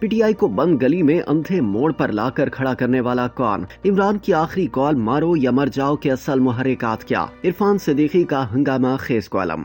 P T I کو بند گلی میں اندھے موڑ پر لا کر کھڑا کرنے والا کون؟ عمران کی آخری کال مارو یا مر جاؤ کے اصل محرکات کیا؟ عرفان صدیقی کا ہنگامہ خیز کالم۔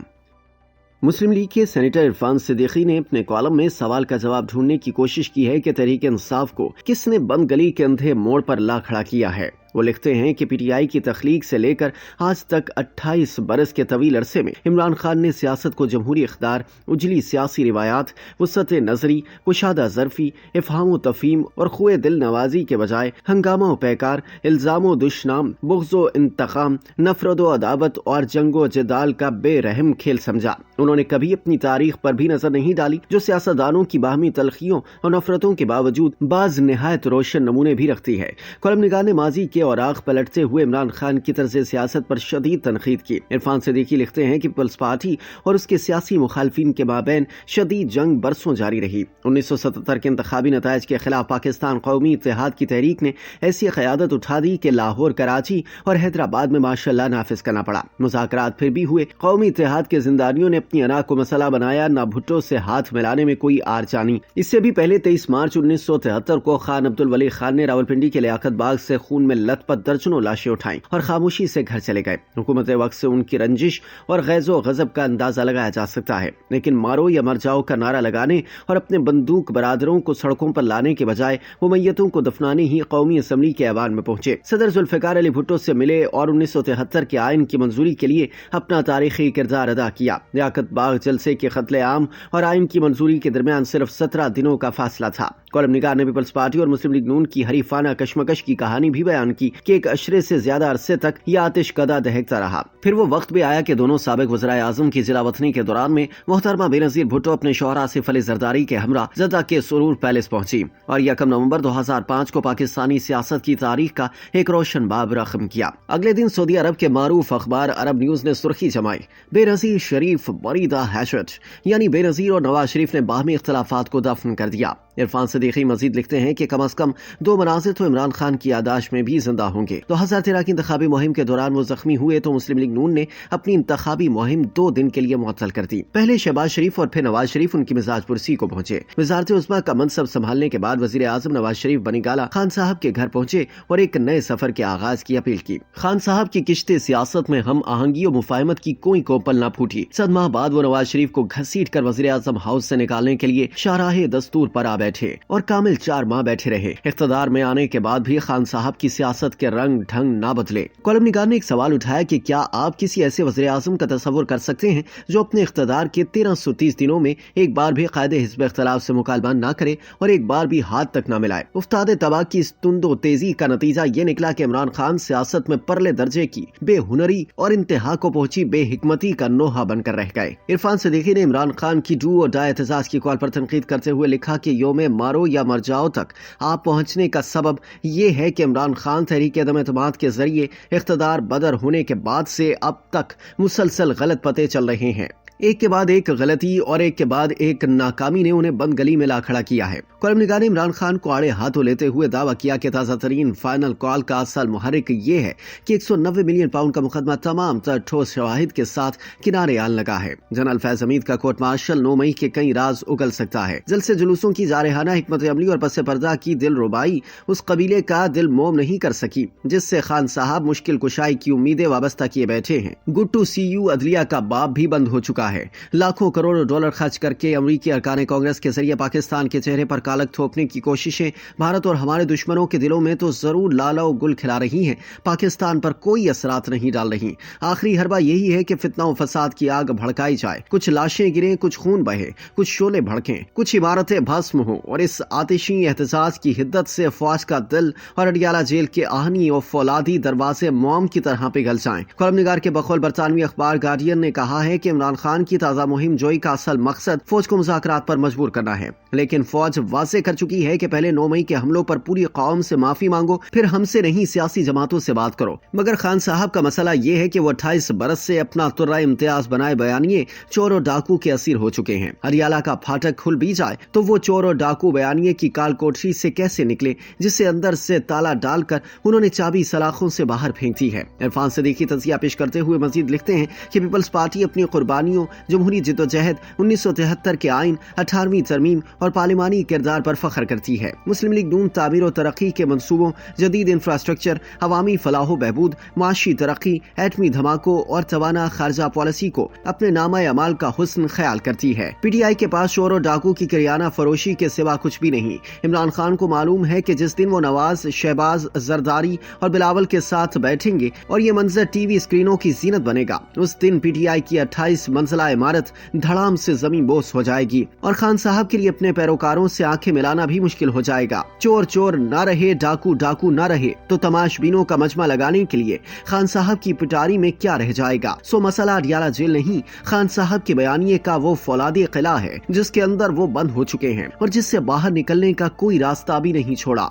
مسلم لیگ کے سینیٹر عرفان صدیقی نے اپنے کالم میں سوال کا جواب ڈھونڈنے کی کوشش کی ہے کہ تحریک انصاف کو کس نے بند گلی کے اندھے موڑ پر لا کھڑا کیا ہے۔ وہ لکھتے ہیں کہ پی ٹی آئی کی تخلیق سے لے کر آج تک 28 برس کے طویل عرصے میں عمران خان نے سیاست کو جمہوری اقدار، اجلی سیاسی روایات، وسعت نظری، کشادہ ظرفی، افہام و تفہیم اور خوئے دل نوازی کے بجائے ہنگامہ و پیکار، الزام و دشنام، بغض و انتقام، نفرت و عداوت اور جنگ و جدال کا بے رحم کھیل سمجھا۔ انہوں نے کبھی اپنی تاریخ پر بھی نظر نہیں ڈالی جو سیاستدانوں کی باہمی تلخیوں اور نفرتوں کے باوجود بعض نہایت روشن نمونے بھی رکھتی ہے۔ کالم نگار نے ماضی کے اوراق پلٹتے ہوئے عمران خان کی طرز سیاست پر شدید تنقید کی۔ عرفان صدیقی لکھتے ہیں کہ پیپلز پارٹی اور اس کے سیاسی مخالفین کے مابین شدید جنگ برسوں جاری رہی۔ 1977 کے انتخابی نتائج کے خلاف پاکستان قومی اتحاد کی تحریک نے ایسی قیادت اٹھا دی کہ لاہور، کراچی اور حیدرآباد میں ماشاءاللہ نافذ کرنا پڑا۔ مذاکرات پھر بھی ہوئے، قومی اتحاد کے زندانیوں نے اپنی انا کو مسئلہ بنایا، نہ بھٹو سے ہاتھ ملانے میں کوئی آر جانی۔ اس سے بھی پہلے 23 مارچ 1973 کو خان عبدالولی خان نے راولپنڈی کے لیاقت باغ سے خون میں لت پت درجنوں لاشیں اٹھائیں اور خاموشی سے گھر چلے گئے۔ حکومت وقت سے ان کی رنجش اور غیظ و غضب کا اندازہ لگایا جا سکتا ہے، لیکن مارو یا مر جاؤ کا نعرہ لگانے اور اپنے بندوق برادروں کو سڑکوں پر لانے کے بجائے وہ میتوں کو دفنانے ہی قومی اسمبلی کے ایوان میں پہنچے، صدر ذوالفقار علی بھٹو سے ملے اور 1973 کے آئین کی منظوری کے لیے اپنا تاریخی کردار ادا کیا۔ لیاقت باغ جلسے کے قتل عام اور آئین کی منظوری کے درمیان صرف 17 دنوں کا فاصلہ تھا۔ کالم نگار نے پیپلز پارٹی اور مسلم لیگ نون کی حریفانہ کشمکش کی کہانی بھی بیان کی کہ ایک عشرے سے زیادہ عرصے تک یہ آتش کدہ دہکتا رہا۔ پھر وہ وقت بھی آیا کہ دونوں سابق وزرائے اعظم کی ضلع وطنی کے دوران میں محترمہ بے نظیر بھٹو اپنے شوہر آصف علی زرداری کے ہمراہ جدہ کے سرور پیلس پہنچی اور 1 نومبر 2005 کو پاکستانی سیاست کی تاریخ کا ایک روشن باب رقم کیا۔ اگلے دن سعودی عرب کے معروف اخبار عرب نیوز نے سرخی جمائی، بے نظیر شریف بریدہ ہیشٹ، یعنی بے نظیر اور نواز شریف نے باہمی اختلافات کو دفن کر دیا۔ عرفان صدیقی مزید لکھتے ہیں کہ کم از کم 2 مناظر تو عمران خان کی یادداشت میں بھی زندہ ہوں گے۔ 2013 کی انتخابی مہم کے دوران وہ زخمی ہوئے تو مسلم لیگ نون نے اپنی انتخابی مہم 2 دن کے لیے معطل کر دی۔ پہلے شہباز شریف اور پھر نواز شریف ان کی مزاج پرسی کو پہنچے۔ وزارت عظمیٰ کا منصب سنبھالنے کے بعد وزیر اعظم نواز شریف بنی گالہ خان صاحب کے گھر پہنچے اور ایک نئے سفر کے آغاز کی اپیل کی۔ خان صاحب کی کشتے سیاست میں ہم آہنگی و مفاہمت کی کوئی کوپل نہ پھوٹی۔ 7 ماہ بعد وہ نواز شریف کو گھسیٹ کر وزیر اعظم ہاؤس سے نکالنے کے لیے شاہراہ دستور پر آ بیٹھے اور کامل 4 ماہ بیٹھے رہے۔ اقتدار میں آنے کے بعد بھی خان صاحب کی سیاست کے رنگ ڈھنگ نہ بدلے۔ کالم نگار نے ایک سوال اٹھایا کہ کیا آپ کسی ایسے وزیر اعظم کا تصور کر سکتے ہیں جو اپنے اقتدار کے 1330 دنوں میں ایک بار بھی قائد حزب اختلاف سے مکالمہ نہ کرے اور ایک بار بھی ہاتھ تک نہ ملائے؟ افتاد تباہ کی اس تند و تیزی کا نتیجہ یہ نکلا کہ عمران خان سیاست میں پرلے درجے کی بے ہنری اور انتہا کو پہنچی بے حکمتی کا نوحہ بن کر رہ گئے۔ عرفان صدیقی نے عمران خان کی ڈو اور ڈائی احتجاج کی کال پر تنقید کرتے ہوئے لکھا کہ یوم مارو یا مر جاؤ تک آپ پہنچنے کا سبب یہ ہے کہ عمران خان تحریک عدم اعتماد کے ذریعے اقتدار بدر ہونے کے بعد سے اب تک مسلسل غلط پتے چل رہے ہیں۔ ایک کے بعد ایک غلطی اور ایک کے بعد ایک ناکامی نے انہیں بند گلی میں لا کھڑا کیا ہے۔ کالم نگار نے عمران خان کو آڑے ہاتھوں لیتے ہوئے دعویٰ کیا کہ تازہ ترین فائنل کال کا اصل محرک یہ ہے کہ 190 ملین پاؤنڈ کا مقدمہ تمام تر ٹھوس شواہد کے ساتھ کنارے آن لگا ہے۔ جنرل فیض حمید کا کورٹ مارشل 9 مئی کے کئی راز اگل سکتا ہے۔ جلسے جلوسوں کی جارحانہ حکمت عملی اور پس پردہ کی دل ربائی اس قبیلے کا دل موم نہیں کر سکی جس سے خان صاحب مشکل کشائی کی امیدیں وابستہ کیے بیٹھے ہیں۔ گڈ ٹو سی یو عدلیہ کا باب بھی بند ہو چکا ہے۔ لاکھوں کروڑوں ڈالر خرچ کر کے امریکی ارکان کانگریس کے ذریعے پاکستان کے چہرے پر کالک تھوپنے کی کوششیں بھارت اور ہمارے دشمنوں کے دلوں میں تو ضرور لالا و گل کھلا رہی ہیں، پاکستان پر کوئی اثرات نہیں ڈال رہی۔ آخری حربہ یہی ہے کہ فتنہ و فساد کی آگ بھڑکائی جائے، کچھ لاشیں گریں، کچھ خون بہے، کچھ شعلے بھڑکیں، کچھ عمارتیں بھسم ہوں اور اس آتشی احتجاج کی حدت سے فوج کا دل اور اڈیالہ جیل کے آہنی اور فولادی دروازے موم کی طرح پگھل جائیں۔ کالم نگار کے بقول برطانوی اخبار گارڈین نے کہا ہے کہ عمران خان کی تازہ مہم جوئی کا اصل مقصد فوج کو مذاکرات پر مجبور کرنا ہے، لیکن فوج واضح کر چکی ہے کہ پہلے 9 مئی کے حملوں پر پوری قوم سے معافی مانگو، پھر ہم سے نہیں سیاسی جماعتوں سے بات کرو۔ مگر خان صاحب کا مسئلہ یہ ہے کہ وہ 28 برس سے اپنا ترہ امتیاز بنائے بیانیے چور اور ڈاکو کے اسیر ہو چکے ہیں۔ اڈیالہ کا پھاٹک کھل بھی جائے تو وہ چور اور ڈاکو بیانیے کی کال کوٹری سے کیسے نکلے جسے اندر سے تالا ڈال کر انہوں نے چابی سلاخوں سے باہر پھینک دی ہے۔ عرفان صدیقی تجزیہ پیش کرتے ہوئے مزید لکھتے ہیں کہ پیپلز پارٹی اپنی قربانیوں جمہوری جدوجہد، 1973 کے آئین، 18ویں ترمیم اور پارلیمانی کردار پر فخر کرتی ہے۔ مسلم لیگ نون تعمیر و ترقی کے منصوبوں، جدید انفراسٹرکچر، عوامی فلاح و بہبود، معاشی ترقی، ایٹمی دھماکوں اور توانا خارجہ پالیسی کو اپنے نامہ اعمال کا حسن خیال کرتی ہے۔ پی ٹی آئی کے پاس چور و ڈاکو کی کریانہ فروشی کے سوا کچھ بھی نہیں۔ عمران خان کو معلوم ہے کہ جس دن وہ نواز، شہباز، زرداری اور بلاول کے ساتھ بیٹھیں گے اور یہ منظر ٹی وی اسکرینوں کی زینت بنے گا، اس دن پی ٹی آئی کی 28 منزلہ عمارت دھڑام سے زمین بوس ہو جائے گی اور خان صاحب کے لیے اپنے پیروکاروں سے آنکھیں ملانا بھی مشکل ہو جائے گا۔ چور چور نہ رہے، ڈاکو ڈاکو نہ رہے تو تماش بینوں کا مجمع لگانے کے لیے خان صاحب کی پٹاری میں کیا رہ جائے گا؟ سو مسئلہ اڈیالہ جیل نہیں، خان صاحب کے بیانیے کا وہ فولادی قلعہ ہے جس کے اندر وہ بند ہو چکے ہیں اور جس سے باہر نکلنے کا کوئی راستہ بھی نہیں چھوڑا۔